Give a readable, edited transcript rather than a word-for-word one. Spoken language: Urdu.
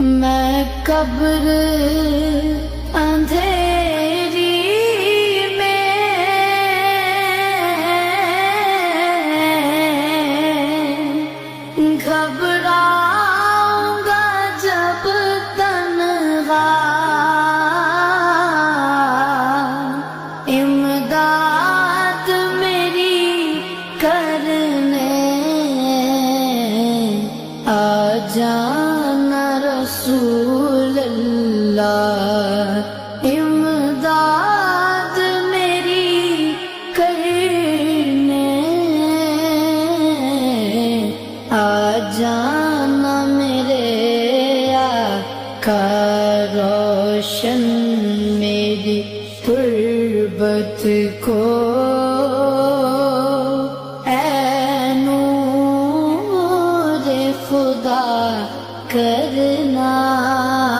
میں قبر اندھیری میں گھبراؤں گا جب تنہا، امداد میری کرنے آ جانا رسول اللہ، امداد میری کرنے آ جانا میرے آقا، روشن میری تربت کو اے نور خدا کرنا۔